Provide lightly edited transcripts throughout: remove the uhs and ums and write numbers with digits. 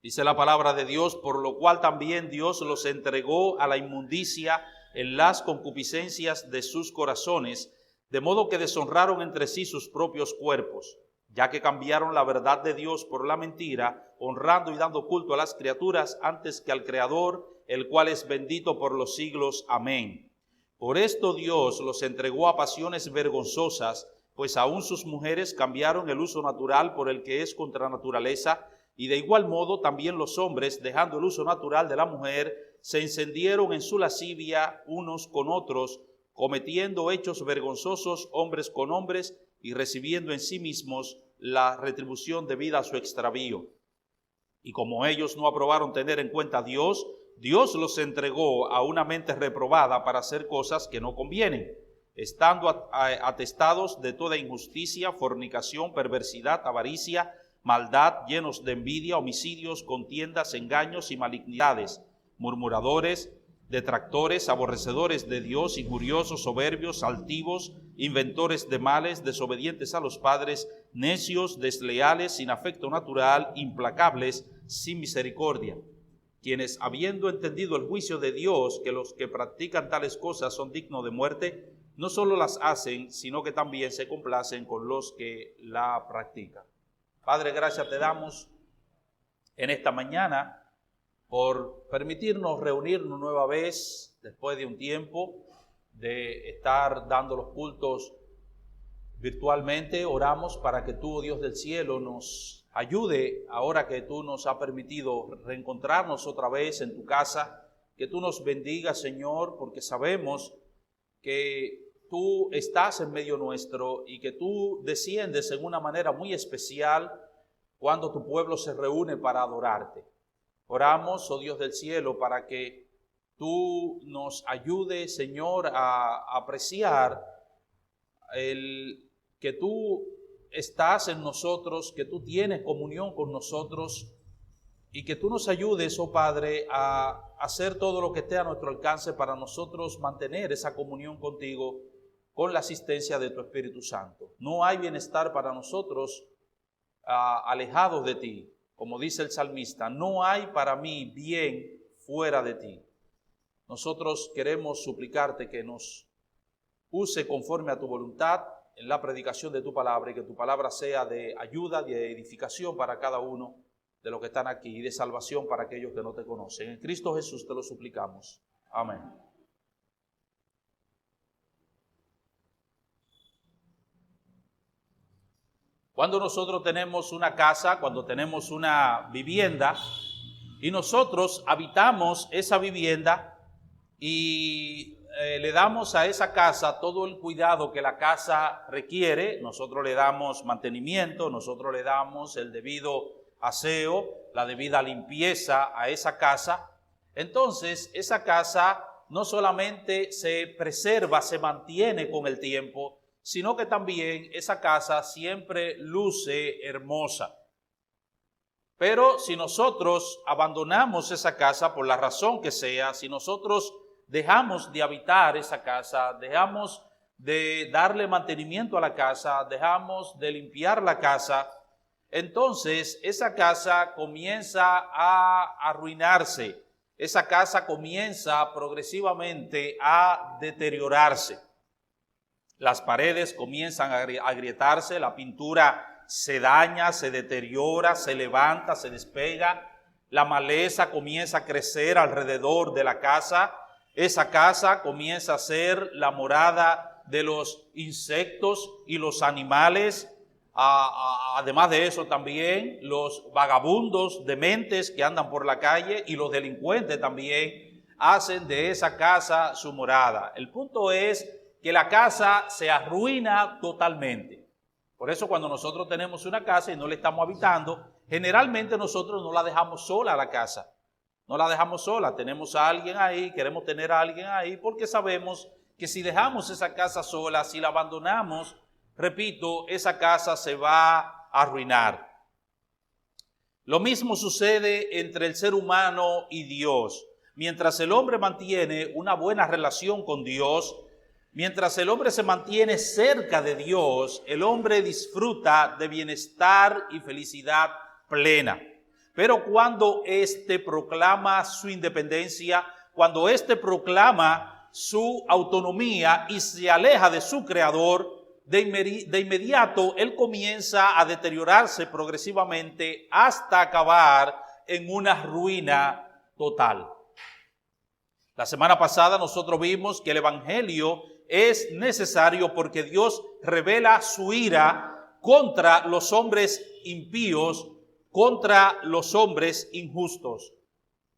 Dice la palabra de Dios, por lo cual también Dios los entregó a la inmundicia en las concupiscencias de sus corazones, de modo que deshonraron entre sí sus propios cuerpos, ya que cambiaron la verdad de Dios por la mentira, honrando y dando culto a las criaturas antes que al Creador, el cual es bendito por los siglos. Amén. Por esto Dios los entregó a pasiones vergonzosas, pues aún sus mujeres cambiaron el uso natural por el que es contra naturaleza, y de igual modo también los hombres, dejando el uso natural de la mujer, se encendieron en su lascivia unos con otros, cometiendo hechos vergonzosos hombres con hombres y recibiendo en sí mismos la retribución debida a su extravío. Y como ellos no aprobaron tener en cuenta a Dios, Dios los entregó a una mente reprobada para hacer cosas que no convienen, estando atestados de toda injusticia, fornicación, perversidad, avaricia, maldad, llenos de envidia, homicidios, contiendas, engaños y malignidades, murmuradores, detractores, aborrecedores de Dios, injuriosos, soberbios, altivos, inventores de males, desobedientes a los padres, necios, desleales, sin afecto natural, implacables, sin misericordia, quienes, habiendo entendido el juicio de Dios, que los que practican tales cosas son dignos de muerte, no solo las hacen, sino que también se complacen con los que la practican. Padre, gracias te damos en esta mañana por permitirnos reunirnos nueva vez después de un tiempo de estar dando los cultos virtualmente. Oramos para que tú, Dios del cielo, nos ayude ahora que tú nos has permitido reencontrarnos otra vez en tu casa, que tú nos bendigas, Señor, porque sabemos que tú estás en medio nuestro y que tú desciendes en una manera muy especial cuando tu pueblo se reúne para adorarte. Oramos, oh Dios del cielo, para que tú nos ayudes, Señor, a apreciar que tú estás en nosotros, que tú tienes comunión con nosotros y que tú nos ayudes, oh Padre, a hacer todo lo que esté a nuestro alcance para nosotros mantener esa comunión contigo con la asistencia de tu Espíritu Santo. No hay bienestar para nosotros alejados de ti. Como dice el salmista, no hay para mí bien fuera de ti. Nosotros queremos suplicarte que nos use conforme a tu voluntad en la predicación de tu palabra y que tu palabra sea de ayuda, de edificación para cada uno de los que están aquí y de salvación para aquellos que no te conocen. En Cristo Jesús te lo suplicamos. Amén. Cuando nosotros tenemos una casa, cuando tenemos una vivienda y nosotros habitamos esa vivienda y le damos a esa casa todo el cuidado que la casa requiere, nosotros le damos mantenimiento, nosotros le damos el debido aseo, la debida limpieza a esa casa, entonces esa casa no solamente se preserva, se mantiene con el tiempo, sino que también esa casa siempre luce hermosa. Pero si nosotros abandonamos esa casa por la razón que sea, si nosotros dejamos de habitar esa casa, dejamos de darle mantenimiento a la casa, dejamos de limpiar la casa, entonces esa casa comienza a arruinarse, esa casa comienza progresivamente a deteriorarse. Las paredes comienzan a agrietarse, la pintura se daña, se deteriora, se levanta, se despega, la maleza comienza a crecer alrededor de la casa, esa casa comienza a ser la morada de los insectos y los animales, además de eso también los vagabundos dementes que andan por la calle y los delincuentes también hacen de esa casa su morada. El punto es que la casa se arruina totalmente. Por eso cuando nosotros tenemos una casa y no la estamos habitando, generalmente nosotros no la dejamos sola a la casa. No la dejamos sola, tenemos a alguien ahí, queremos tener a alguien ahí, porque sabemos que si dejamos esa casa sola, si la abandonamos, repito, esa casa se va a arruinar. Lo mismo sucede entre el ser humano y Dios. Mientras el hombre mantiene una buena relación con Dios, mientras el hombre se mantiene cerca de Dios, el hombre disfruta de bienestar y felicidad plena. Pero cuando éste proclama su independencia, cuando éste proclama su autonomía y se aleja de su creador, de inmediato él comienza a deteriorarse progresivamente hasta acabar en una ruina total. La semana pasada nosotros vimos que el evangelio es necesario porque Dios revela su ira contra los hombres impíos, contra los hombres injustos.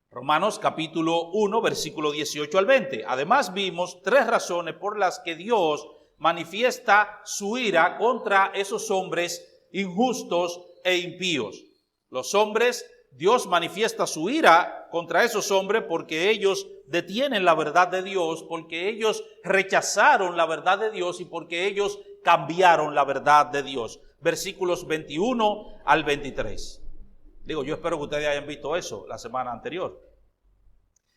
Romanos capítulo 1, versículo 18 al 20. Además vimos 3 razones por las que Dios manifiesta su ira contra esos hombres injustos e impíos. Los hombres, Dios manifiesta su ira contra esos hombres porque ellos detienen la verdad de Dios, porque ellos rechazaron la verdad de Dios y porque ellos cambiaron la verdad de Dios. Versículos 21 al 23. Digo, yo espero que ustedes hayan visto eso la semana anterior.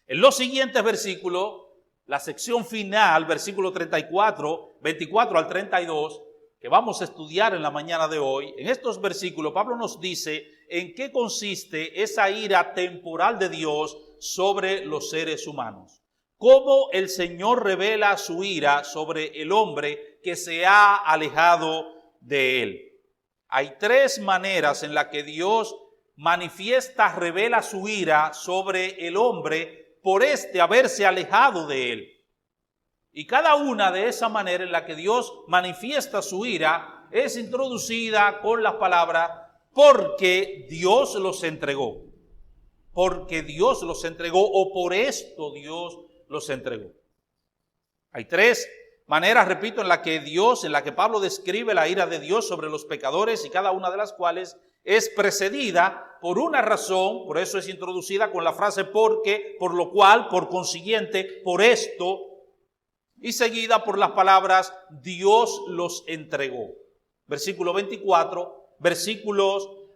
En los siguientes versículos, la sección final, versículo 34, 24 al 32, que vamos a estudiar en la mañana de hoy, en estos versículos Pablo nos dice en qué consiste esa ira temporal de Dios sobre los seres humanos. Cómo el Señor revela su ira sobre el hombre que se ha alejado de él. Hay 3 maneras en las que Dios manifiesta, revela su ira sobre el hombre por haberse alejado de él. Y cada una de esas maneras en la que Dios manifiesta su ira es introducida con las palabras porque Dios los entregó. Porque Dios los entregó o por esto Dios los entregó. Hay 3 maneras, repito, en la que Pablo describe la ira de Dios sobre los pecadores y cada una de las cuales es precedida por una razón, por eso es introducida con la frase porque, por lo cual, por consiguiente, por esto, y seguida por las palabras Dios los entregó. Versículo 24, versículo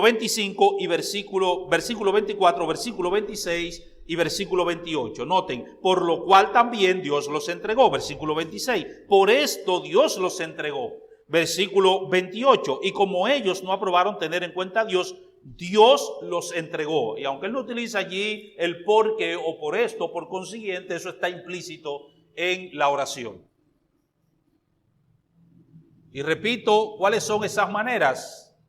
25 y versículo 24, versículo 26 y versículo 28. Noten, por lo cual también Dios los entregó. Versículo 26, por esto Dios los entregó. Versículo 28, y como ellos no aprobaron tener en cuenta a Dios, Dios los entregó. Y aunque él no utiliza allí el porque o por esto, por consiguiente, eso está implícito en la oración. Y repito, ¿cuáles son esas maneras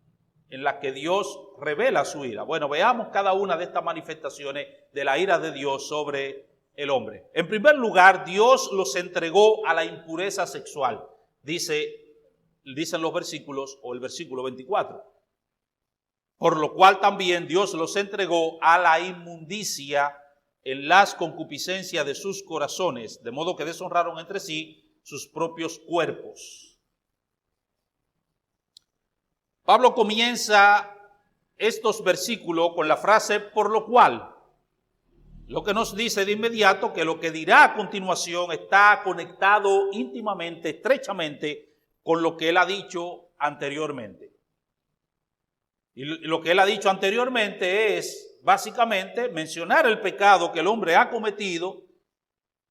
en las que Dios revela su ira? Bueno, veamos cada una de estas manifestaciones de la ira de Dios sobre el hombre. En primer lugar, Dios los entregó a la impureza sexual. Dicen los versículos o el versículo 24. Por lo cual también Dios los entregó a la inmundicia en las concupiscencias de sus corazones, de modo que deshonraron entre sí sus propios cuerpos. Pablo comienza estos versículos con la frase por lo cual, lo que nos dice de inmediato que lo que dirá a continuación está conectado íntimamente, estrechamente con lo que él ha dicho anteriormente. Y lo que él ha dicho anteriormente es básicamente mencionar el pecado que el hombre ha cometido,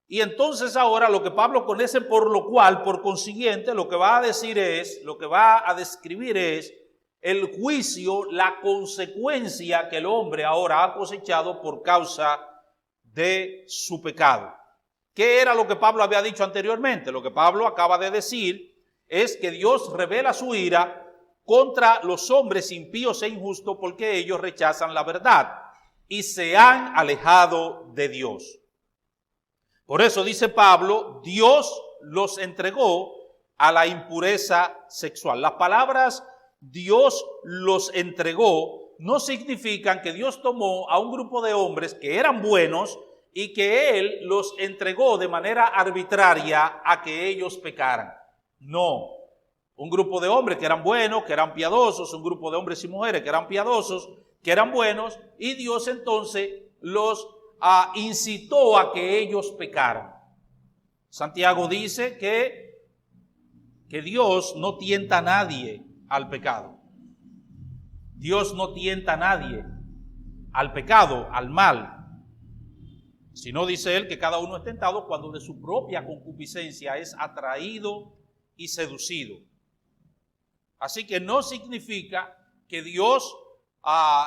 y entonces ahora lo que Pablo con ese por lo cual, por consiguiente, lo que va a decir es, lo que va a describir es el juicio, la consecuencia que el hombre ahora ha cosechado por causa de su pecado. ¿Qué era lo que Pablo había dicho anteriormente? Lo que Pablo acaba de decir es que Dios revela su ira contra los hombres impíos e injustos porque ellos rechazan la verdad y se han alejado de Dios. Por eso dice Pablo, Dios los entregó a la impureza sexual. Las palabras Dios los entregó no significan que Dios tomó a un grupo de hombres que eran buenos y que Él los entregó de manera arbitraria a que ellos pecaran. No, un grupo de hombres que eran buenos, que eran piadosos, un grupo de hombres y mujeres que eran piadosos, que eran buenos, y Dios entonces los incitó a que ellos pecaran. Santiago dice que Dios no tienta a nadie al pecado. Dios no tienta a nadie al pecado, al mal. Sino dice él que cada uno es tentado cuando de su propia concupiscencia es atraído y seducido. Así que no significa que Dios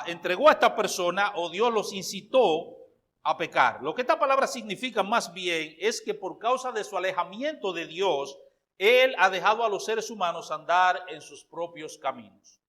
entregó a esta persona o Dios los incitó a pecar. Lo que esta palabra significa más bien es que por causa de su alejamiento de Dios, Él ha dejado a los seres humanos andar en sus propios caminos.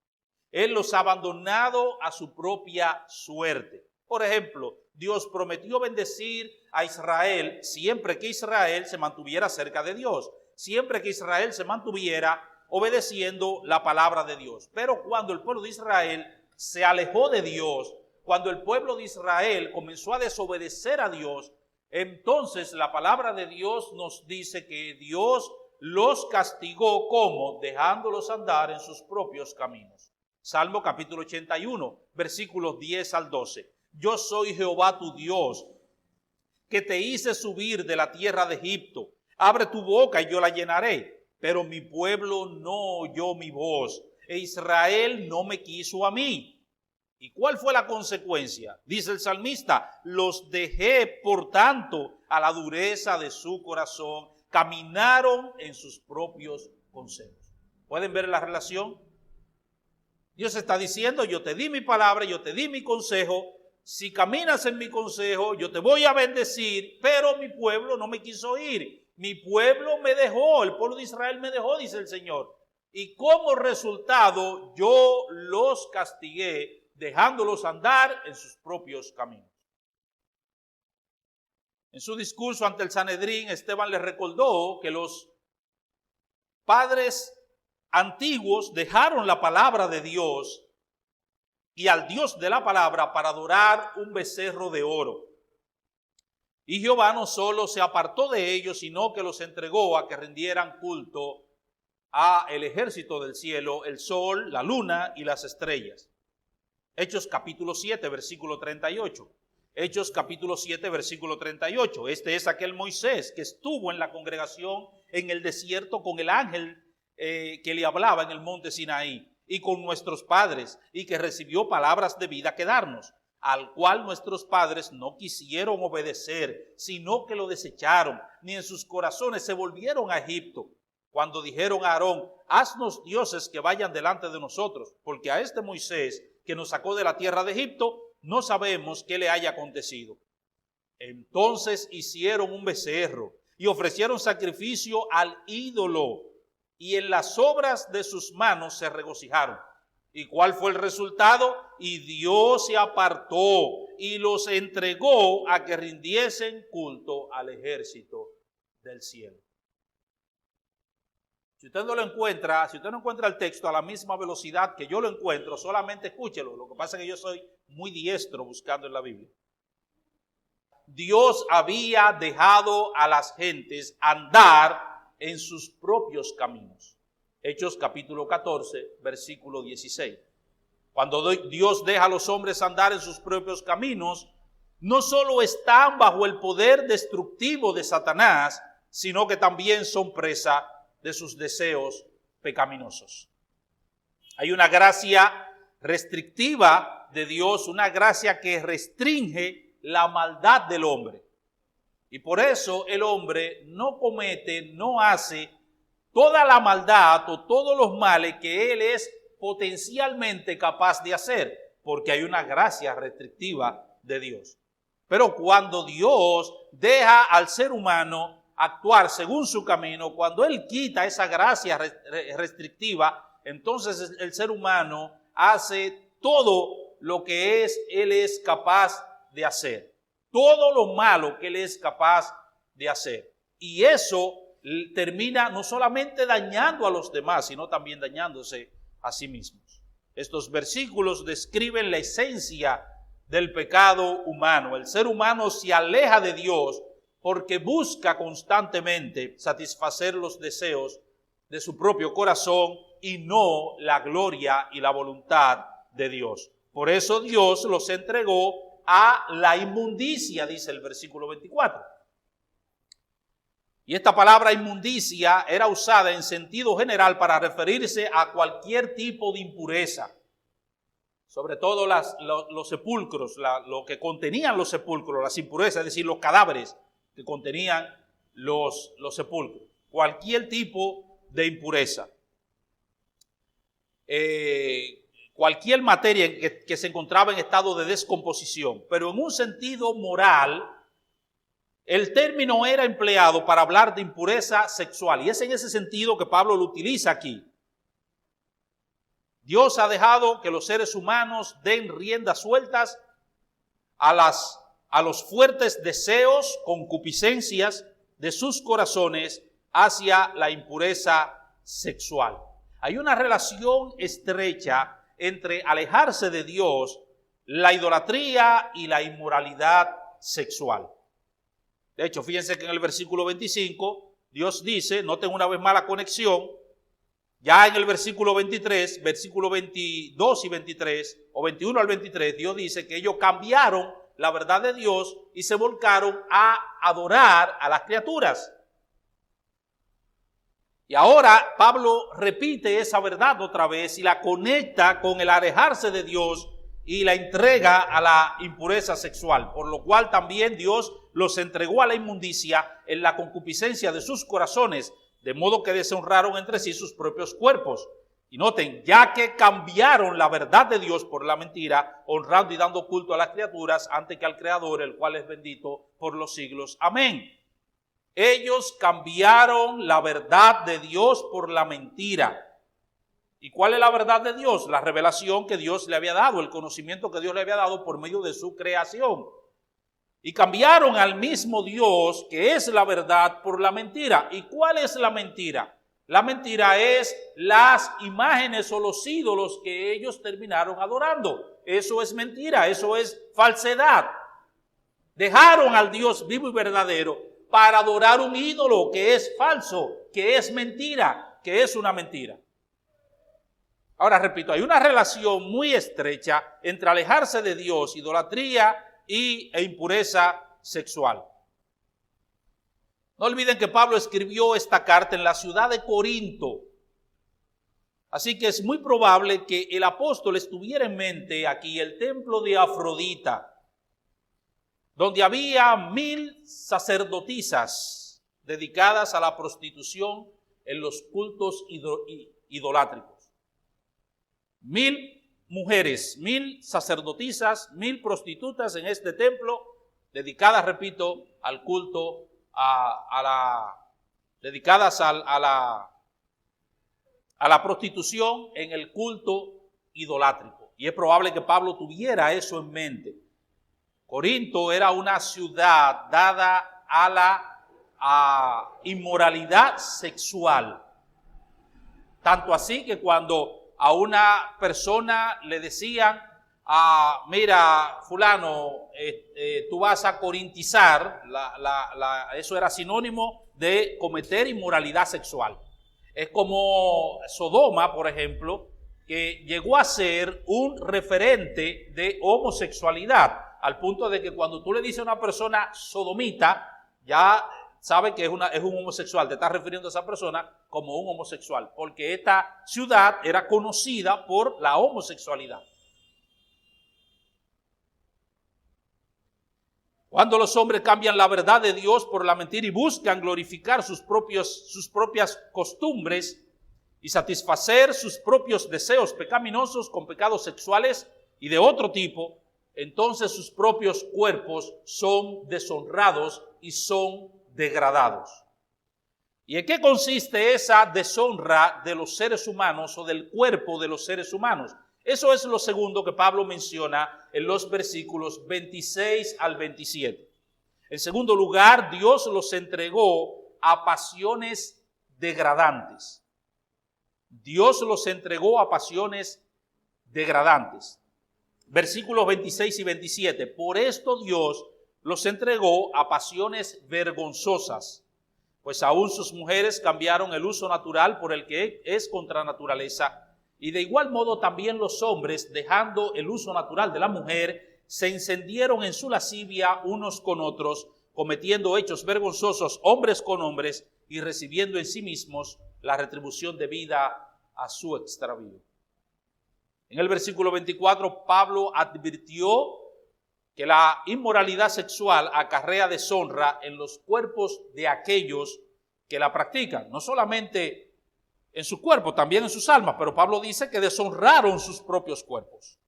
Él los ha abandonado a su propia suerte. Por ejemplo, Dios prometió bendecir a Israel siempre que Israel se mantuviera cerca de Dios, siempre que Israel se mantuviera obedeciendo la palabra de Dios. Pero cuando el pueblo de Israel se alejó de Dios, cuando el pueblo de Israel comenzó a desobedecer a Dios, entonces la palabra de Dios nos dice que Dios los castigó, ¿cómo? Dejándolos andar en sus propios caminos. Salmo capítulo 81, versículos 10 al 12. Yo soy Jehová tu Dios, que te hice subir de la tierra de Egipto. Abre tu boca y yo la llenaré. Pero mi pueblo no oyó mi voz, e Israel no me quiso a mí. ¿Y cuál fue la consecuencia? Dice el salmista, los dejé por tanto a la dureza de su corazón, caminaron en sus propios consejos. ¿Pueden ver la relación? Dios está diciendo, yo te di mi palabra, yo te di mi consejo, si caminas en mi consejo, yo te voy a bendecir, pero mi pueblo no me quiso oír. Mi pueblo me dejó, el pueblo de Israel me dejó, dice el Señor. Y como resultado, yo los castigué, dejándolos andar en sus propios caminos. En su discurso ante el Sanedrín, Esteban les recordó que los padres antiguos dejaron la palabra de Dios y al Dios de la palabra para adorar un becerro de oro. Y Jehová no solo se apartó de ellos, sino que los entregó a que rindieran culto a el ejército del cielo, el sol, la luna y las estrellas. Hechos capítulo 7, versículo 38. Hechos capítulo 7, versículo 38. Este es aquel Moisés que estuvo en la congregación en el desierto con el ángel que le hablaba en el monte Sinaí, y con nuestros padres, y que recibió palabras de vida que darnos, al cual nuestros padres no quisieron obedecer, sino que lo desecharon, ni en sus corazones se volvieron a Egipto, cuando dijeron a Aarón, haznos dioses que vayan delante de nosotros, porque a este Moisés que nos sacó de la tierra de Egipto, no sabemos qué le haya acontecido. Entonces hicieron un becerro y ofrecieron sacrificio al ídolo, y en las obras de sus manos se regocijaron. ¿Y cuál fue el resultado? Y Dios se apartó y los entregó a que rindiesen culto al ejército del cielo. Si usted no lo encuentra, si usted no encuentra el texto a la misma velocidad que yo lo encuentro, solamente escúchelo. Lo que pasa es que yo soy muy diestro buscando en la Biblia. Dios había dejado a las gentes andar en sus propios caminos. Hechos capítulo 14, versículo 16. Cuando Dios deja a los hombres andar en sus propios caminos, no solo están bajo el poder destructivo de Satanás, sino que también son presa de sus deseos pecaminosos. Hay una gracia restrictiva de Dios, una gracia que restringe la maldad del hombre. Y por eso el hombre no comete, no hace toda la maldad o todos los males que él es potencialmente capaz de hacer, porque hay una gracia restrictiva de Dios. Pero cuando Dios deja al ser humano actuar según su camino, cuando Él quita esa gracia restrictiva, entonces el ser humano hace todo lo que Él es capaz de hacer. Todo lo malo que Él es capaz de hacer. Y eso termina no solamente dañando a los demás, sino también dañándose a sí mismos. Estos versículos describen la esencia del pecado humano. El ser humano se aleja de Dios porque busca constantemente satisfacer los deseos de su propio corazón y no la gloria y la voluntad de Dios. Por eso Dios los entregó a la inmundicia, dice el versículo 24. Y esta palabra inmundicia era usada en sentido general para referirse a cualquier tipo de impureza. Sobre todo los sepulcros, lo que contenían los sepulcros, las impurezas, es decir, los cadáveres que contenían los sepulcros. Cualquier tipo de impureza. cualquier materia que se encontraba en estado de descomposición. Pero en un sentido moral, el término era empleado para hablar de impureza sexual. Y es en ese sentido que Pablo lo utiliza aquí. Dios ha dejado que los seres humanos den riendas sueltas a los fuertes deseos, concupiscencias de sus corazones hacia la impureza sexual. Hay una relación estrecha entre alejarse de Dios, la idolatría y la inmoralidad sexual. De hecho, fíjense que en el versículo 25, Dios dice, noten una vez más la conexión, ya en el versículo 23, versículo 22 y 23, o 21 al 23, Dios dice que ellos cambiaron la verdad de Dios y se volcaron a adorar a las criaturas. Y ahora Pablo repite esa verdad otra vez y la conecta con el alejarse de Dios y la entrega a la impureza sexual, por lo cual también Dios los entregó a la inmundicia en la concupiscencia de sus corazones, de modo que deshonraron entre sí sus propios cuerpos. Y noten, ya que cambiaron la verdad de Dios por la mentira, honrando y dando culto a las criaturas antes que al Creador, el cual es bendito por los siglos. Amén. Ellos cambiaron la verdad de Dios por la mentira. ¿Y cuál es la verdad de Dios? La revelación que Dios le había dado, el conocimiento que Dios le había dado por medio de su creación. Y cambiaron al mismo Dios, que es la verdad, por la mentira. ¿Y cuál es la mentira? La mentira es las imágenes o los ídolos que ellos terminaron adorando. Eso es mentira, eso es falsedad. Dejaron al Dios vivo y verdadero para adorar un ídolo que es falso, que es mentira, que es una mentira. Ahora repito, hay una relación muy estrecha entre alejarse de Dios, idolatría e impureza sexual. No olviden que Pablo escribió esta carta en la ciudad de Corinto. Así que es muy probable que el apóstol estuviera en mente aquí el templo de Afrodita, donde había 1000 sacerdotisas dedicadas a la prostitución en los cultos idolátricos. 1000 mujeres, 1000 sacerdotisas, 1000 prostitutas en este templo, dedicadas, repito, al culto, dedicadas a la prostitución en el culto idolátrico. Y es probable que Pablo tuviera eso en mente. Corinto era una ciudad dada a la inmoralidad sexual. Tanto así que cuando a una persona le decían, mira, fulano, tú vas a corintizar, eso era sinónimo de cometer inmoralidad sexual. Es como Sodoma, por ejemplo, que llegó a ser un referente de homosexualidad, al punto de que cuando tú le dices a una persona sodomita, ya sabe que es un homosexual, te estás refiriendo a esa persona como un homosexual, porque esta ciudad era conocida por la homosexualidad. Cuando los hombres cambian la verdad de Dios por la mentira y buscan glorificar sus propias costumbres y satisfacer sus propios deseos pecaminosos con pecados sexuales y de otro tipo, entonces sus propios cuerpos son deshonrados y son degradados. ¿Y en qué consiste esa deshonra de los seres humanos o del cuerpo de los seres humanos? Eso es lo segundo que Pablo menciona en los versículos 26 al 27. En segundo lugar, Dios los entregó a pasiones degradantes. Dios los entregó a pasiones degradantes. Versículos 26 y 27. Por esto Dios los entregó a pasiones vergonzosas, pues aún sus mujeres cambiaron el uso natural por el que es contra naturaleza. Y de igual modo también los hombres, dejando el uso natural de la mujer, se encendieron en su lascivia unos con otros, cometiendo hechos vergonzosos hombres con hombres y recibiendo en sí mismos la retribución debida a su extravío. En el versículo 24, Pablo advirtió que la inmoralidad sexual acarrea deshonra en los cuerpos de aquellos que la practican. No solamente en su cuerpo, también en sus almas, pero Pablo dice que deshonraron sus propios cuerpos.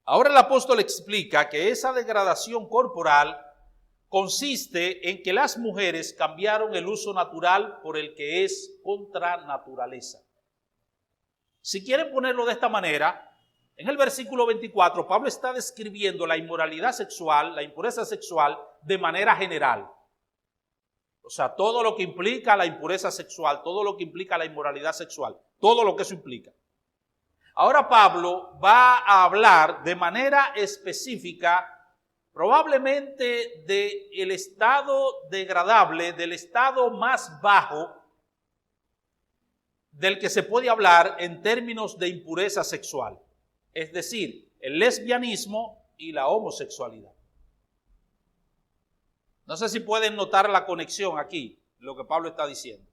Ahora el apóstol explica que esa degradación corporal consiste en que las mujeres cambiaron el uso natural por el que es contra naturaleza. Si quieren ponerlo de esta manera, en el versículo 24, Pablo está describiendo la inmoralidad sexual, la impureza sexual, de manera general. O sea, todo lo que implica la impureza sexual, todo lo que implica la inmoralidad sexual, todo lo que eso implica. Ahora Pablo va a hablar de manera específica, probablemente del estado degradable, del estado más bajo del que se puede hablar en términos de impureza sexual. Es decir, el lesbianismo y la homosexualidad. No sé si pueden notar la conexión aquí, lo que Pablo está diciendo.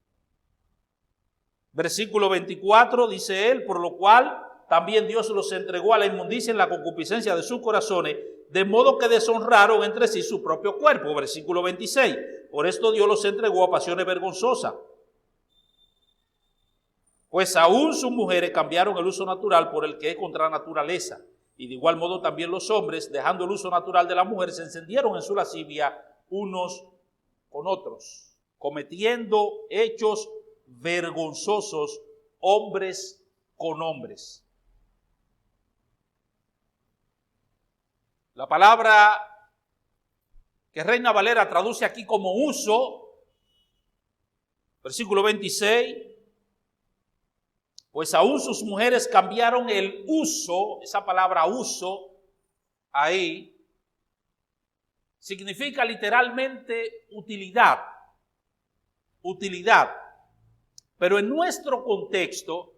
Versículo 24 dice él, por lo cual también Dios los entregó a la inmundicia en la concupiscencia de sus corazones, de modo que deshonraron entre sí su propio cuerpo. Versículo 26, por esto Dios los entregó a pasiones vergonzosas. Pues aún sus mujeres cambiaron el uso natural por el que es contra naturaleza. Y de igual modo también los hombres, dejando el uso natural de la mujer, se encendieron en su lascivia unos con otros, cometiendo hechos vergonzosos hombres con hombres. La palabra que Reina Valera traduce aquí como uso, versículo 26, pues aún sus mujeres cambiaron el uso, esa palabra uso, ahí, significa literalmente utilidad, utilidad. Pero en nuestro contexto,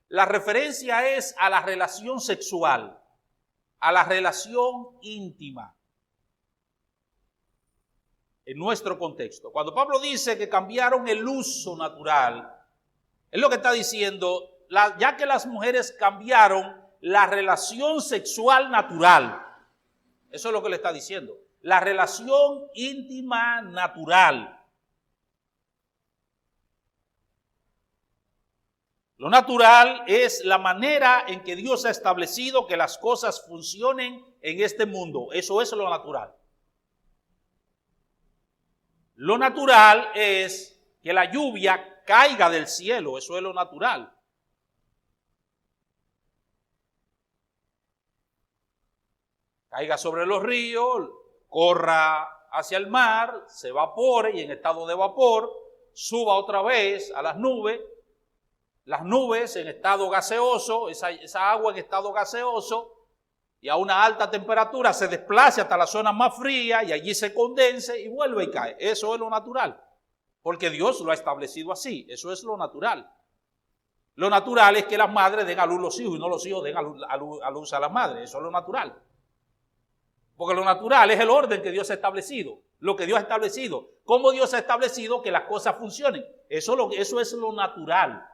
la referencia es a la relación sexual, a la relación íntima. En nuestro contexto. Cuando Pablo dice que cambiaron el uso natural, es lo que está diciendo, ya que las mujeres cambiaron la relación sexual natural. Eso es lo que le está diciendo. La relación íntima natural. Lo natural es la manera en que Dios ha establecido que las cosas funcionen en este mundo. Eso es lo natural. Lo natural es que la lluvia caiga del cielo. Eso es lo natural. Caiga sobre los ríos, corra hacia el mar, se evapore y en estado de vapor, suba otra vez a las nubes en estado gaseoso, esa agua en estado gaseoso, y a una alta temperatura se desplace hasta la zona más fría y allí se condense y vuelve y cae. Eso es lo natural, porque Dios lo ha establecido así, eso es lo natural. Lo natural es que las madres den a luz los hijos y no los hijos den a luz a las madres, eso es lo natural. Porque lo natural es el orden que Dios ha establecido, lo que Dios ha establecido, cómo Dios ha establecido que las cosas funcionen. Eso es lo natural.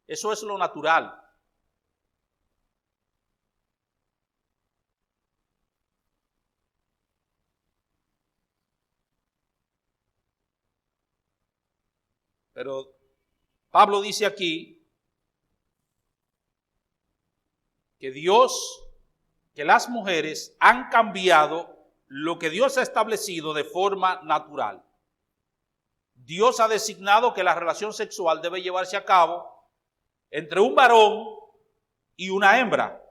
Eso es lo natural. Pero Pablo dice aquí que que las mujeres han cambiado lo que Dios ha establecido de forma natural. Dios ha designado que la relación sexual debe llevarse a cabo entre un varón y una hembra,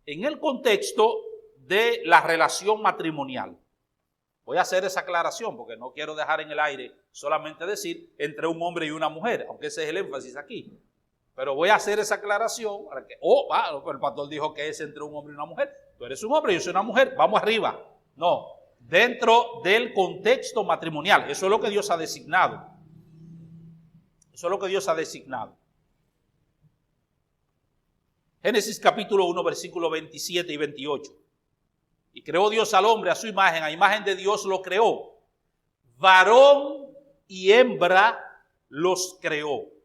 en el contexto de la relación matrimonial. Voy a hacer esa aclaración porque no quiero dejar en el aire solamente decir entre un hombre y una mujer, aunque ese es el énfasis aquí. Pero voy a hacer esa aclaración para que, el pastor dijo que es entre un hombre y una mujer. Tú eres un hombre, yo soy una mujer, vamos arriba. No, dentro del contexto matrimonial. Eso es lo que Dios ha designado. Eso es lo que Dios ha designado. Génesis capítulo 1, versículos 27 y 28. Y creó Dios al hombre a su imagen, a imagen de Dios lo creó. Varón y hembra los creó.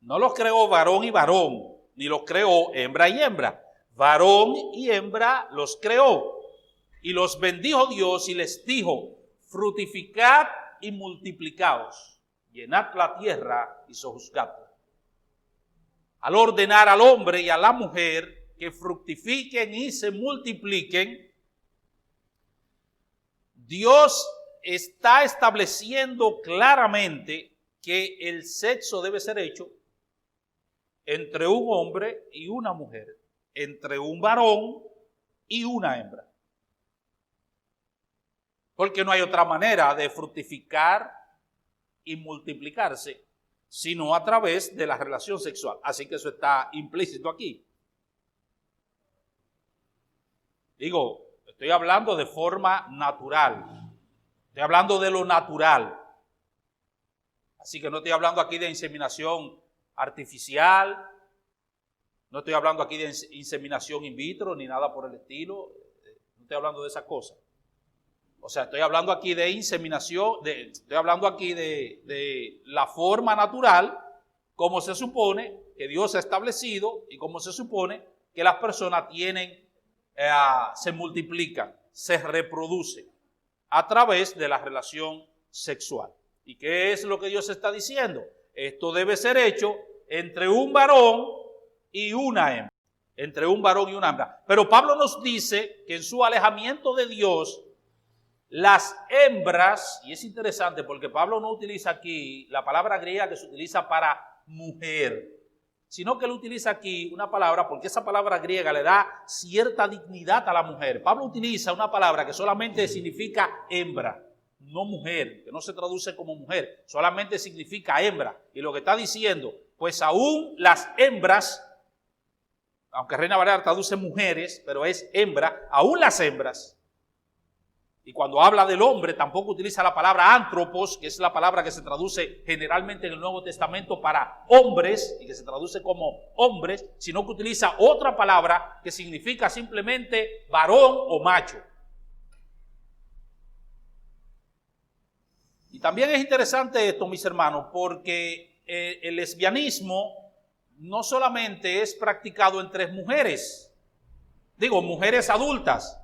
No los creó varón y varón, ni los creó hembra y hembra. Varón y hembra los creó. Y los bendijo Dios y les dijo, fructificad y multiplicaos, llenad la tierra y sojuzgadla. Al ordenar al hombre y a la mujer que fructifiquen y se multipliquen, Dios está estableciendo claramente que el sexo debe ser hecho entre un hombre y una mujer, entre un varón y una hembra. Porque no hay otra manera de fructificar y multiplicarse, sino a través de la relación sexual. Así que eso está implícito aquí. Digo, estoy hablando de forma natural. Estoy hablando de lo natural. Así que no estoy hablando aquí de inseminación artificial. No estoy hablando aquí de inseminación in vitro ni nada por el estilo. No estoy hablando de esas cosas. O sea, estoy hablando aquí de inseminación, estoy hablando aquí de la forma natural, como se supone que Dios ha establecido y como se supone que las personas se multiplican, se reproducen a través de la relación sexual. ¿Y qué es lo que Dios está diciendo? Esto debe ser hecho entre un varón y una hembra. Entre un varón y una hembra. Pero Pablo nos dice que en su alejamiento de Dios, las hembras, y es interesante porque Pablo no utiliza aquí la palabra griega que se utiliza para mujer, sino que él utiliza aquí una palabra, porque esa palabra griega le da cierta dignidad a la mujer. Pablo utiliza una palabra que solamente significa hembra, no mujer, que no se traduce como mujer, solamente significa hembra. Y lo que está diciendo, pues aún las hembras, aunque Reina Valera traduce mujeres, pero es hembra, aún las hembras. Y cuando habla del hombre, tampoco utiliza la palabra antropos, que es la palabra que se traduce generalmente en el Nuevo Testamento para hombres, y que se traduce como hombres, sino que utiliza otra palabra que significa simplemente varón o macho. Y también es interesante esto, mis hermanos, porque el lesbianismo no solamente es practicado entre mujeres, mujeres adultas,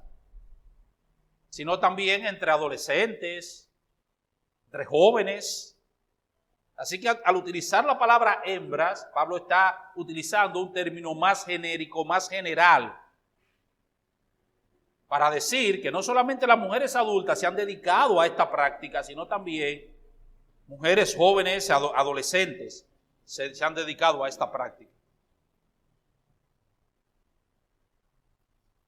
sino también entre adolescentes, entre jóvenes. Así que al utilizar la palabra hembras, Pablo está utilizando un término más genérico, más general, para decir que no solamente las mujeres adultas se han dedicado a esta práctica, sino también mujeres jóvenes, adolescentes, se han dedicado a esta práctica.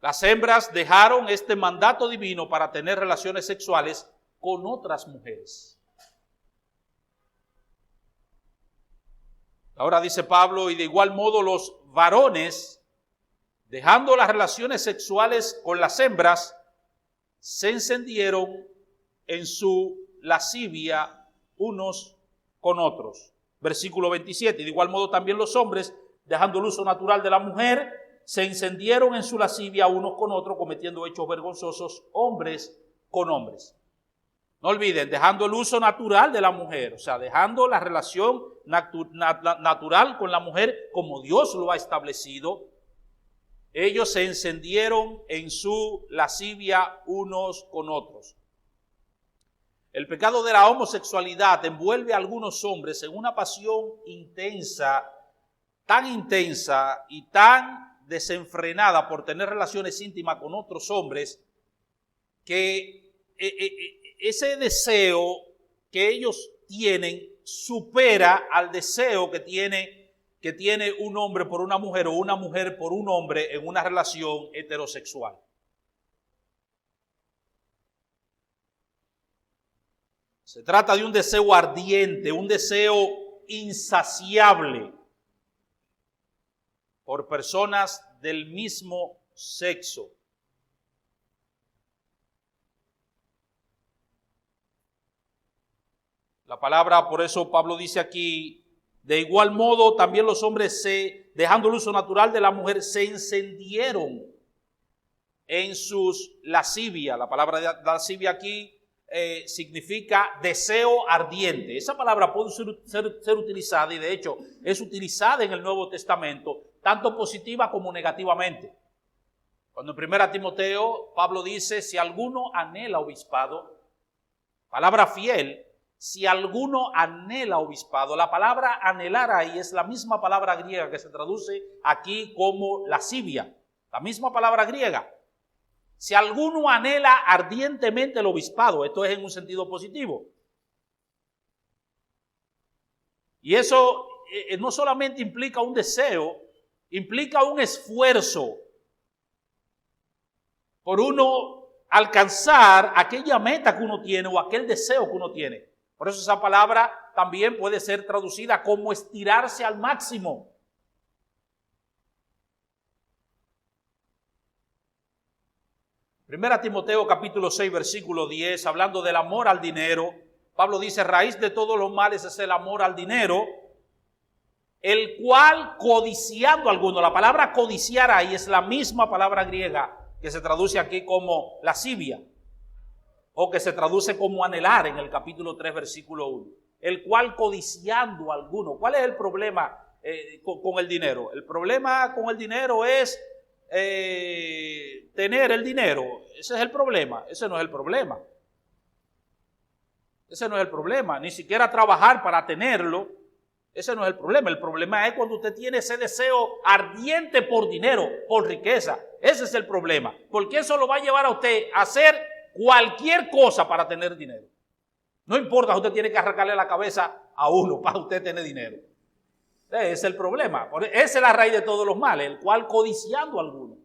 Las hembras dejaron este mandato divino para tener relaciones sexuales con otras mujeres. Ahora dice Pablo, y de igual modo los varones, dejando las relaciones sexuales con las hembras, se encendieron en su lascivia unos con otros. Versículo 27, de igual modo también los hombres, dejando el uso natural de la mujer, se encendieron en su lascivia unos con otros, cometiendo hechos vergonzosos, hombres con hombres. No olviden, dejando el uso natural de la mujer, o sea, dejando la relación natural con la mujer como Dios lo ha establecido, ellos se encendieron en su lascivia unos con otros. El pecado de la homosexualidad envuelve a algunos hombres en una pasión intensa, tan intensa y tan desenfrenada por tener relaciones íntimas con otros hombres, que ese deseo que ellos tienen supera al deseo que tiene un hombre por una mujer o una mujer por un hombre en una relación heterosexual. Se trata de un deseo ardiente, un deseo insaciable por personas del mismo sexo. La palabra, por eso Pablo dice aquí, de igual modo también los hombres, dejando el uso natural de la mujer, se encendieron en sus lascivia. La palabra de lascivia aquí significa deseo ardiente. Esa palabra puede ser utilizada, y de hecho es utilizada en el Nuevo Testamento, tanto positiva como negativamente. Cuando en 1 Timoteo Pablo dice, si alguno anhela obispado, palabra fiel, si alguno anhela obispado. La palabra anhelar ahí es la misma palabra griega que se traduce aquí como lascivia, la misma palabra griega. Si alguno anhela ardientemente el obispado, esto es en un sentido positivo. Y eso no solamente implica un deseo, implica un esfuerzo por uno alcanzar aquella meta que uno tiene o aquel deseo que uno tiene. Por eso esa palabra también puede ser traducida como estirarse al máximo. Primera Timoteo capítulo 6 versículo 10, hablando del amor al dinero, Pablo dice: raíz de todos los males es el amor al dinero, el cual codiciando alguno. La palabra codiciar ahí es la misma palabra griega que se traduce aquí como lascivia, o que se traduce como anhelar en el capítulo 3 versículo 1. El cual codiciando alguno. ¿Cuál es el problema con el dinero? El problema con el dinero es tener el dinero. Ese es el problema. Ese no es el problema. Ese no es el problema. Ni siquiera trabajar para tenerlo. Ese no es el problema. El problema es cuando usted tiene ese deseo ardiente por dinero, por riqueza. Ese es el problema. Porque eso lo va a llevar a usted a hacer cualquier cosa para tener dinero. No importa, usted tiene que arrancarle la cabeza a uno para usted tener dinero. Ese es el problema. Esa es la raíz de todos los males, el cual codiciando a alguno.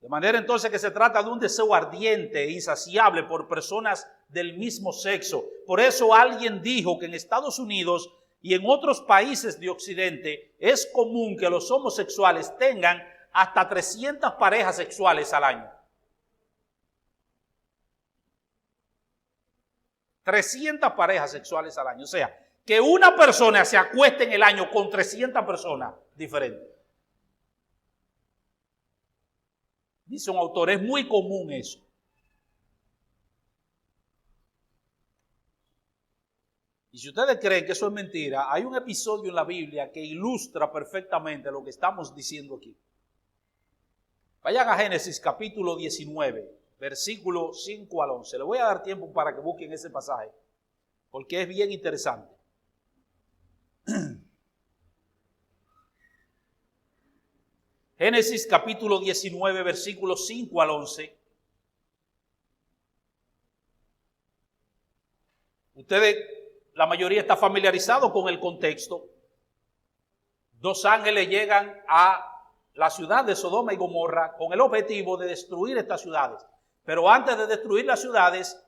De manera entonces que se trata de un deseo ardiente e insaciable por personas del mismo sexo. Por eso alguien dijo que en Estados Unidos y en otros países de Occidente es común que los homosexuales tengan hasta 300 parejas sexuales al año. 300 parejas sexuales al año. O sea, que una persona se acueste en el año con 300 personas diferentes. Dice un autor, es muy común eso. Y si ustedes creen que eso es mentira, hay un episodio en la Biblia que ilustra perfectamente lo que estamos diciendo aquí. Vayan a Génesis capítulo 19, versículo 5 al 11. Le voy a dar tiempo para que busquen ese pasaje, porque es bien interesante. Génesis capítulo 19, versículos 5 al 11. Ustedes, la mayoría está familiarizado con el contexto. Dos ángeles llegan a la ciudad de Sodoma y Gomorra con el objetivo de destruir estas ciudades. Pero antes de destruir las ciudades,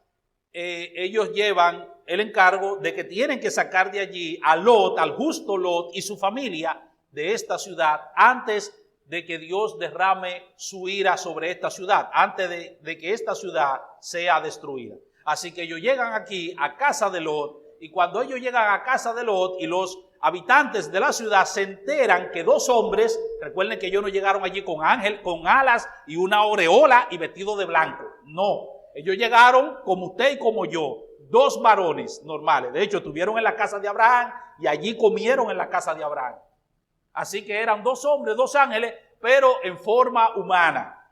ellos llevan el encargo de que tienen que sacar de allí a Lot, al justo Lot y su familia de esta ciudad antes de que Dios derrame su ira sobre esta ciudad, antes de que esta ciudad sea destruida. Así que ellos llegan aquí a casa de Lot, y cuando ellos llegan a casa de Lot y los habitantes de la ciudad se enteran que dos hombres, recuerden que ellos no llegaron allí con ángel, con alas y una aureola y vestido de blanco. No, ellos llegaron como usted y como yo, dos varones normales. De hecho, estuvieron en la casa de Abraham y allí comieron en la casa de Abraham. Así que eran dos hombres, dos ángeles, pero en forma humana.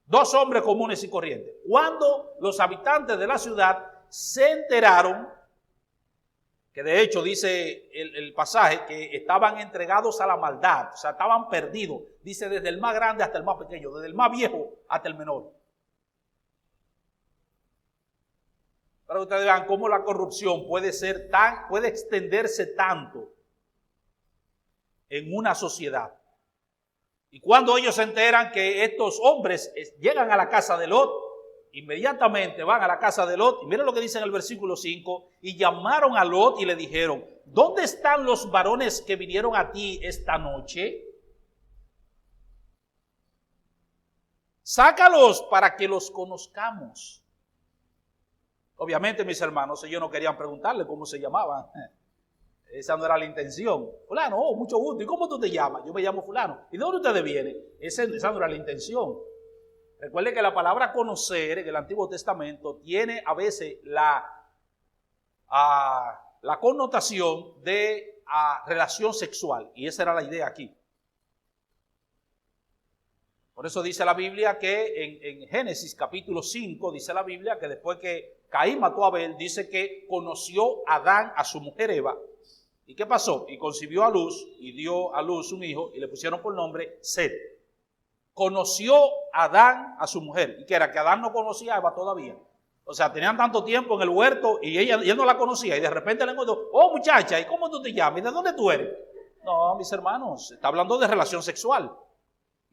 Dos hombres comunes y corrientes. Cuando los habitantes de la ciudad se enteraron, que de hecho dice el pasaje que estaban entregados a la maldad, o sea, estaban perdidos. Dice desde el más grande hasta el más pequeño, desde el más viejo hasta el menor. Para que ustedes vean cómo la corrupción puede extenderse tanto en una sociedad. Y cuando ellos se enteran que estos hombres llegan a la casa de Lot, inmediatamente van a la casa de Lot, y miren lo que dice en el versículo 5, y llamaron a Lot y le dijeron, ¿dónde están los varones que vinieron a ti esta noche? Sácalos para que los conozcamos. Obviamente, mis hermanos, ellos no querían preguntarle cómo se llamaban. Esa no era la intención. Fulano, mucho gusto. ¿Y cómo tú te llamas? Yo me llamo fulano. ¿Y de dónde ustedes vienen? Esa no era la intención. Recuerde que la palabra conocer en el Antiguo Testamento tiene a veces la connotación de relación sexual. Y esa era la idea aquí. Por eso dice la Biblia que en Génesis capítulo 5, dice la Biblia que después que Caín mató a Abel, dice que conoció Adán a su mujer Eva. ¿Y qué pasó? Y concibió a luz y dio a luz un hijo y le pusieron por nombre Set. Conoció Adán a su mujer. ¿Y qué era? Que Adán no conocía a Eva todavía. O sea, tenían tanto tiempo en el huerto y él no la conocía. Y de repente le encontró, oh muchacha, ¿y cómo tú te llamas? ¿Y de dónde tú eres? No, mis hermanos, está hablando de relación sexual.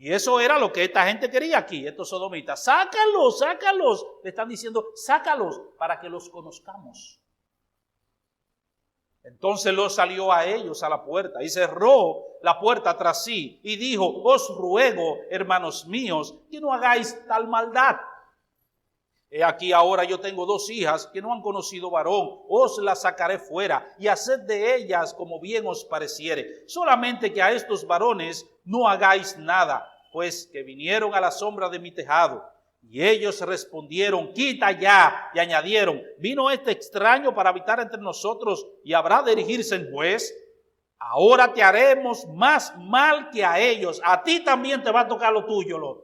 Y eso era lo que esta gente quería aquí, estos sodomitas. Sácalos, sácalos. Le están diciendo, sácalos para que los conozcamos. Entonces Lot salió a ellos a la puerta y cerró la puerta tras sí y dijo, os ruego, hermanos míos, que no hagáis tal maldad. He aquí ahora yo tengo 2 hijas que no han conocido varón, os las sacaré fuera y haced de ellas como bien os pareciere. Solamente que a estos varones no hagáis nada, pues que vinieron a la sombra de mi tejado. Y ellos respondieron, quita ya, y añadieron, ¿vino este extraño para habitar entre nosotros y habrá de erigirse en juez? Ahora te haremos más mal que a ellos. A ti también te va a tocar lo tuyo, Lot.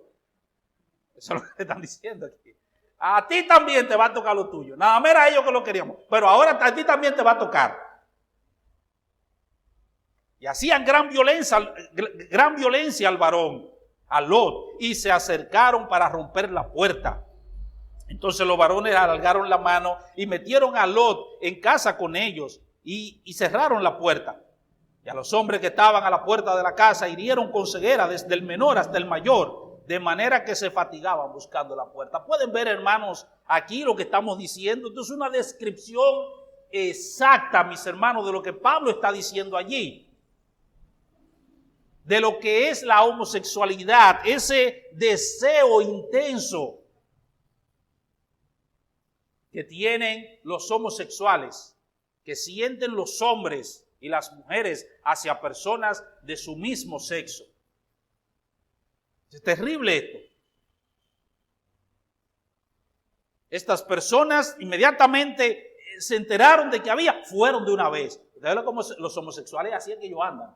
Eso es lo que están diciendo aquí. A ti también te va a tocar lo tuyo. Nada más era ellos que lo queríamos, pero ahora a ti también te va a tocar. Y hacían gran violencia al varón, a Lot, y se acercaron para romper la puerta. Entonces los varones alargaron la mano y metieron a Lot en casa con ellos y cerraron la puerta. Y a los hombres que estaban a la puerta de la casa hirieron con ceguera desde el menor hasta el mayor, de manera que se fatigaban buscando la puerta. Pueden ver, hermanos, aquí lo que estamos diciendo. Esto es una descripción exacta, mis hermanos, de lo que Pablo está diciendo allí. De lo que es la homosexualidad, ese deseo intenso que tienen los homosexuales, que sienten los hombres y las mujeres hacia personas de su mismo sexo. Es terrible esto. Estas personas inmediatamente se enteraron de que había, fueron de una vez. Ustedes ven cómo los homosexuales así es que ellos andan.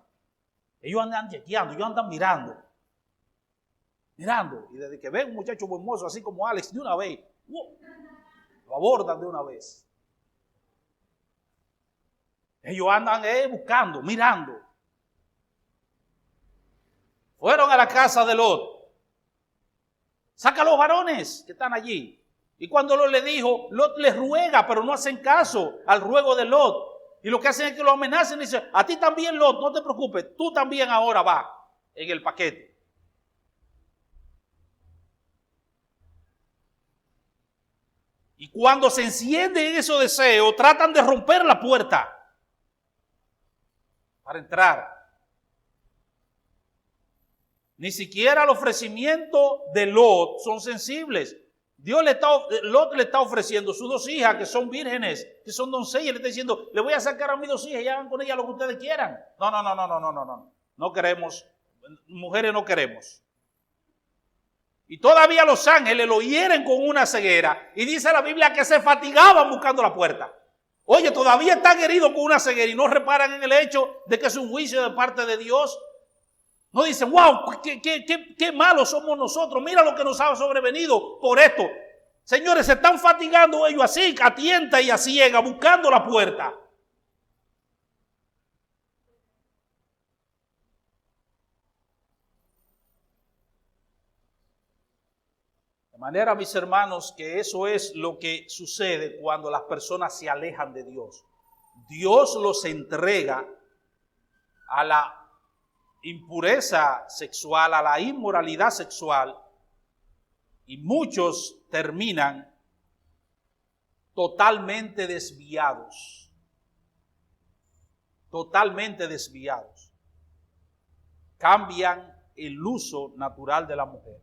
Ellos andan chequeando, ellos andan mirando. Mirando. Y desde que ven un muchacho buen mozo, así como Alex, de una vez, lo abordan de una vez. Ellos andan buscando, mirando. Fueron a la casa de Lot. Saca a los varones que están allí. Y cuando Lot le dijo, Lot les ruega, pero no hacen caso al ruego de Lot. Y lo que hacen es que lo amenazan y dicen, a ti también, Lot, no te preocupes, tú también ahora vas en el paquete. Y cuando se encienden esos deseos, tratan de romper la puerta para entrar. Ni siquiera el ofrecimiento de Lot son sensibles. Lot le está ofreciendo sus 2 hijas que son vírgenes, que son doncellas, le está diciendo, le voy a sacar a mis 2 hijas y hagan con ellas lo que ustedes quieran. No. No queremos, mujeres no queremos. Y todavía los ángeles lo hieren con una ceguera. Y dice la Biblia que se fatigaban buscando la puerta. Oye, todavía están heridos con una ceguera y no reparan en el hecho de que es un juicio de parte de Dios. No dicen, wow, qué malos somos nosotros. Mira lo que nos ha sobrevenido por esto. Señores, se están fatigando ellos así, a tienta y a ciega, buscando la puerta. De manera, mis hermanos, que eso es lo que sucede cuando las personas se alejan de Dios. Dios los entrega a la impureza sexual, a la inmoralidad sexual, y muchos terminan totalmente desviados. Totalmente desviados. Cambian el uso natural de la mujer.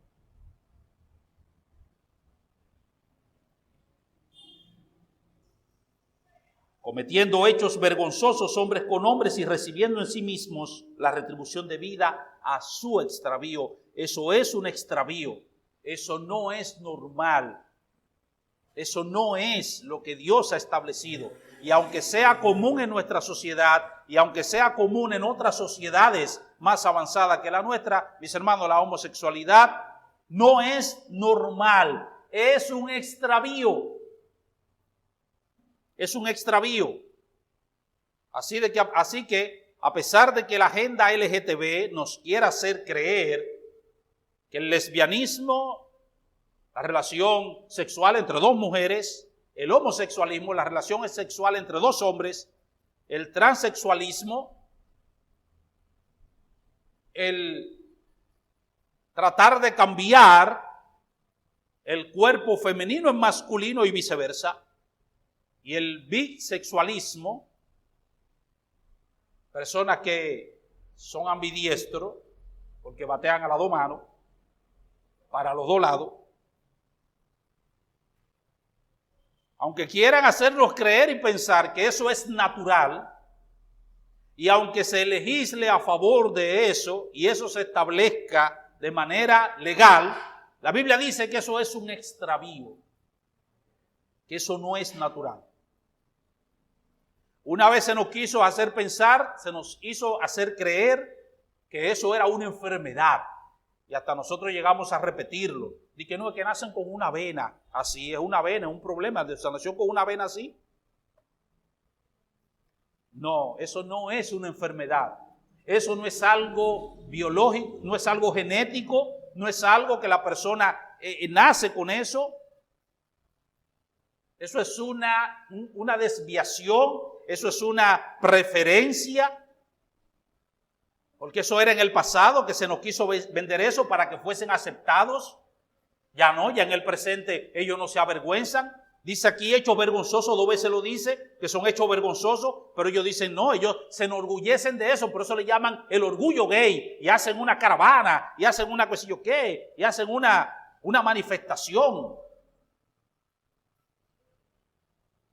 Cometiendo hechos vergonzosos hombres con hombres y recibiendo en sí mismos la retribución debida a su extravío. Eso es un extravío. Eso no es normal. Eso no es lo que Dios ha establecido. Y aunque sea común en nuestra sociedad y aunque sea común en otras sociedades más avanzadas que la nuestra, mis hermanos, la homosexualidad no es normal, es un extravío. Es un extravío. Así que a pesar de que la agenda LGTB nos quiera hacer creer que el lesbianismo, la relación sexual entre dos mujeres, el homosexualismo, la relación sexual entre dos hombres, el transexualismo, el tratar de cambiar el cuerpo femenino en masculino y viceversa, y el bisexualismo, personas que son ambidiestros, porque batean a las dos manos, para los dos lados, aunque quieran hacernos creer y pensar que eso es natural, y aunque se legisle a favor de eso, y eso se establezca de manera legal, la Biblia dice que eso es un extravío, que eso no es natural. Una vez se nos quiso hacer pensar, se nos hizo hacer creer que eso era una enfermedad. Y hasta nosotros llegamos a repetirlo. Y que no, es que nacen con una vena. Así es, una vena, es un problema. ¿Se nació con una vena así? No, eso no es una enfermedad. Eso no es algo biológico, no es algo genético, no es algo que la persona nace con eso. Eso es una desviación, eso es una preferencia, porque eso era en el pasado, que se nos quiso vender eso para que fuesen aceptados. Ya no, ya en el presente ellos no se avergüenzan. Dice aquí hechos vergonzosos, 2 veces lo dice, que son hechos vergonzosos, pero ellos dicen no, ellos se enorgullecen de eso, por eso le llaman el orgullo gay, y hacen una caravana, y hacen una qué sé yo qué, y hacen una manifestación.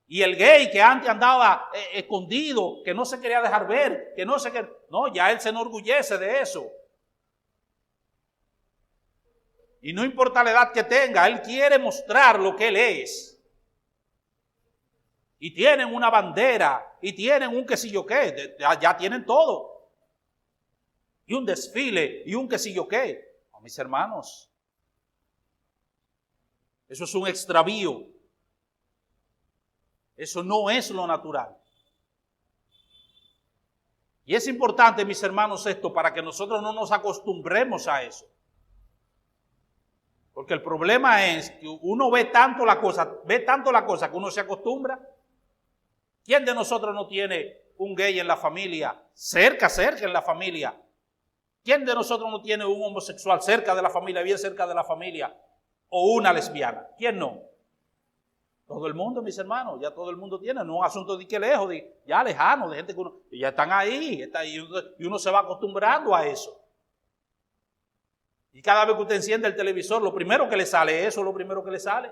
Y el gay que antes andaba escondido, que no se quería dejar ver, que no se quería, no, ya él se enorgullece de eso. Y no importa la edad que tenga, él quiere mostrar lo que él es. Y tienen una bandera, y tienen un quesillo qué, ya tienen todo. Y un desfile, y un quesillo qué. Oh, mis hermanos, eso es un extravío. Eso no es lo natural. Y es importante, mis hermanos, esto para que nosotros no nos acostumbremos a eso. Porque el problema es que uno ve tanto la cosa que uno se acostumbra. ¿Quién de nosotros no tiene un gay en la familia? Cerca en la familia. ¿Quién de nosotros no tiene un homosexual cerca de la familia, bien cerca de la familia? O una lesbiana. ¿Quién no? Todo el mundo, mis hermanos, ya todo el mundo tiene, no es un asunto de que lejos, ya lejano, de gente que ya están ahí, y uno se va acostumbrando a eso. Y cada vez que usted enciende el televisor, lo primero que le sale, eso es lo primero que le sale.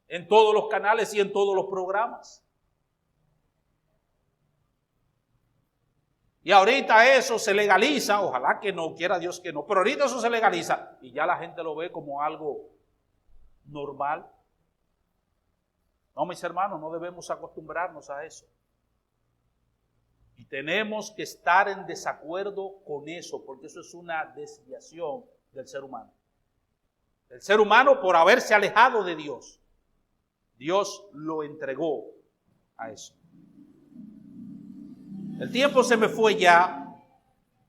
En todos los canales y en todos los programas. Y ahorita eso se legaliza, ojalá que no, quiera Dios que no, pero ahorita eso se legaliza y ya la gente lo ve como algo normal. No, mis hermanos, no debemos acostumbrarnos a eso. Y tenemos que estar en desacuerdo con eso, porque eso es una desviación del ser humano. El ser humano, por haberse alejado de Dios, Dios lo entregó a eso. El tiempo se me fue ya,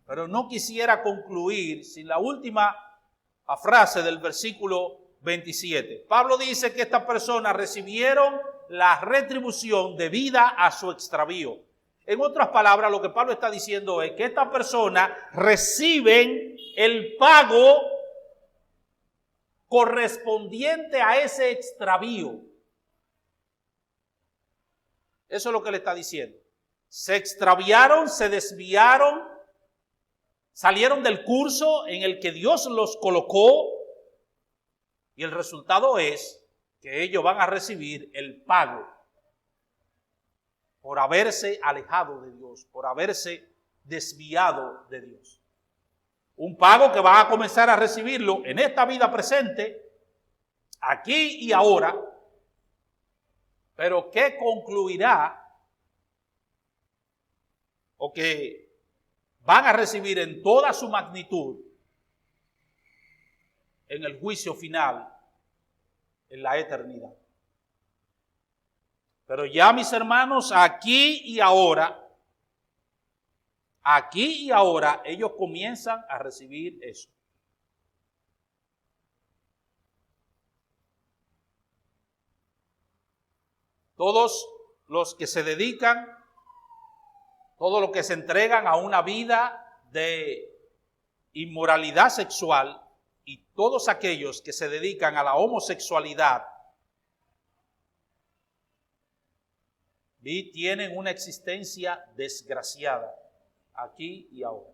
pero no quisiera concluir sin la última frase del versículo 27. Pablo dice que estas personas recibieron la retribución debida a su extravío. En otras palabras, lo que Pablo está diciendo es que estas personas reciben el pago correspondiente a ese extravío. Eso es lo que le está diciendo. Se extraviaron, se desviaron, salieron del curso en el que Dios los colocó y el resultado es que ellos van a recibir el pago por haberse alejado de Dios, por haberse desviado de Dios. Un pago que van a comenzar a recibirlo en esta vida presente, aquí y ahora, pero que concluirá o que van a recibir en toda su magnitud en el juicio final, en la eternidad. Pero ya, mis hermanos, aquí y ahora, ellos comienzan a recibir eso. Todos los que se dedican, todos los que se entregan a una vida de inmoralidad sexual y todos aquellos que se dedican a la homosexualidad, tienen una existencia desgraciada aquí y ahora.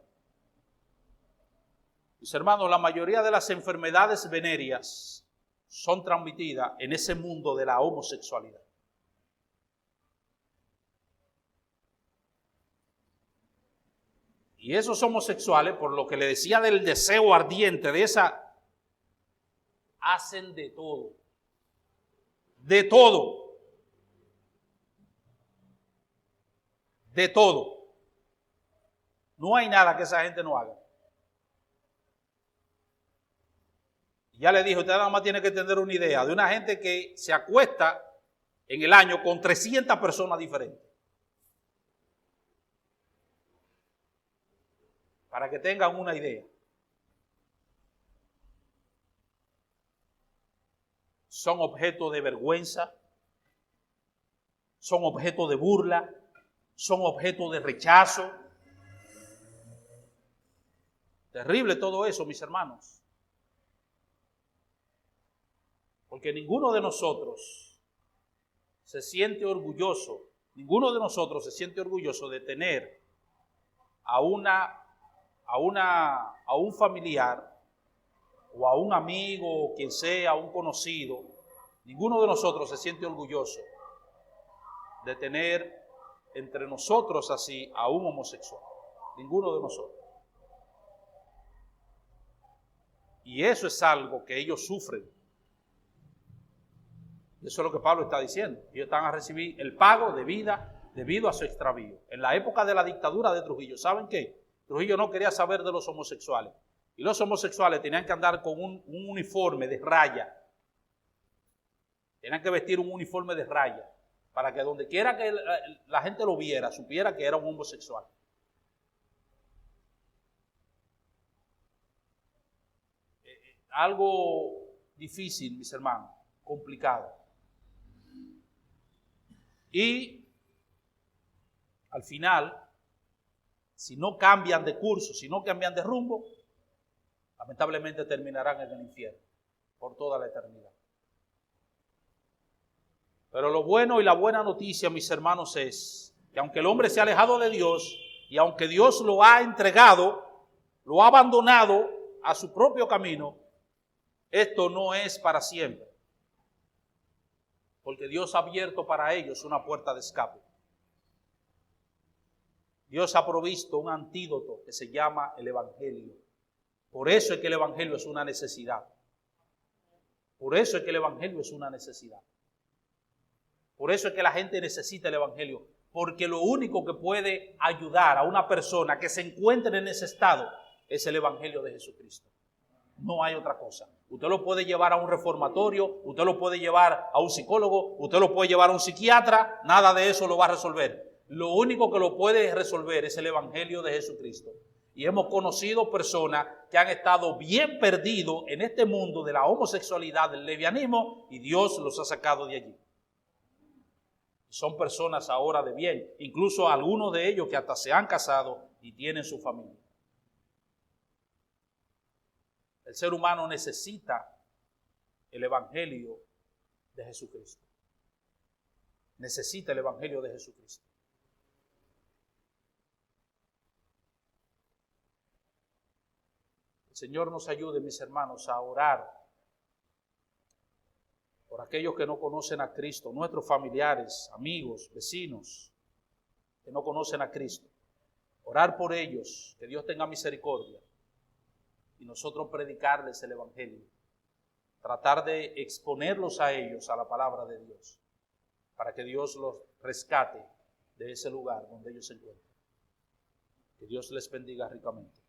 Mis hermanos, la mayoría de las enfermedades venéreas son transmitidas en ese mundo de la homosexualidad. Y esos homosexuales, por lo que le decía del deseo ardiente de esa, hacen de todo. De todo. De todo. No hay nada que esa gente no haga. Ya le dije, usted nada más tiene que tener una idea de una gente que se acuesta en el año con 300 personas diferentes. Para que tengan una idea. Son objeto de vergüenza, son objeto de burla, son objeto de rechazo. Terrible todo eso, mis hermanos. Porque ninguno de nosotros se siente orgulloso, de tener a un familiar o a un amigo o quien sea, a un conocido. Ninguno de nosotros se siente orgulloso de tener entre nosotros así a un homosexual. Ninguno de nosotros. Y eso es algo que ellos sufren. Eso es lo que Pablo está diciendo. Ellos están a recibir el pago de vida debido a su extravío. En la época de la dictadura de Trujillo, ¿saben qué? Trujillo no quería saber de los homosexuales. Y los homosexuales tenían que andar con un uniforme de raya. Tenían que vestir un uniforme de raya. Para que donde quiera que la gente lo viera, supiera que era un homosexual. Algo difícil, mis hermanos, complicado. Y al final, si no cambian de curso, si no cambian de rumbo, lamentablemente terminarán en el infierno por toda la eternidad. Pero lo bueno y la buena noticia, mis hermanos, es que aunque el hombre se ha alejado de Dios y aunque Dios lo ha entregado, lo ha abandonado a su propio camino, esto no es para siempre. Porque Dios ha abierto para ellos una puerta de escape. Dios ha provisto un antídoto que se llama el Evangelio. Por eso es que el Evangelio es una necesidad. Por eso es que el Evangelio es una necesidad. Por eso es que la gente necesita el Evangelio. Porque lo único que puede ayudar a una persona que se encuentre en ese estado es el Evangelio de Jesucristo. No hay otra cosa. Usted lo puede llevar a un reformatorio, usted lo puede llevar a un psicólogo, usted lo puede llevar a un psiquiatra, nada de eso lo va a resolver. Lo único que lo puede resolver es el Evangelio de Jesucristo. Y hemos conocido personas que han estado bien perdidos en este mundo de la homosexualidad, del lesbianismo, y Dios los ha sacado de allí. Son personas ahora de bien, incluso algunos de ellos que hasta se han casado y tienen su familia. El ser humano necesita el Evangelio de Jesucristo. Necesita el Evangelio de Jesucristo. El Señor nos ayude, mis hermanos, a orar por aquellos que no conocen a Cristo, nuestros familiares, amigos, vecinos, que no conocen a Cristo. Orar por ellos, que Dios tenga misericordia. Y nosotros predicarles el Evangelio. Tratar de exponerlos a ellos a la palabra de Dios. Para que Dios los rescate de ese lugar donde ellos se encuentran. Que Dios les bendiga ricamente.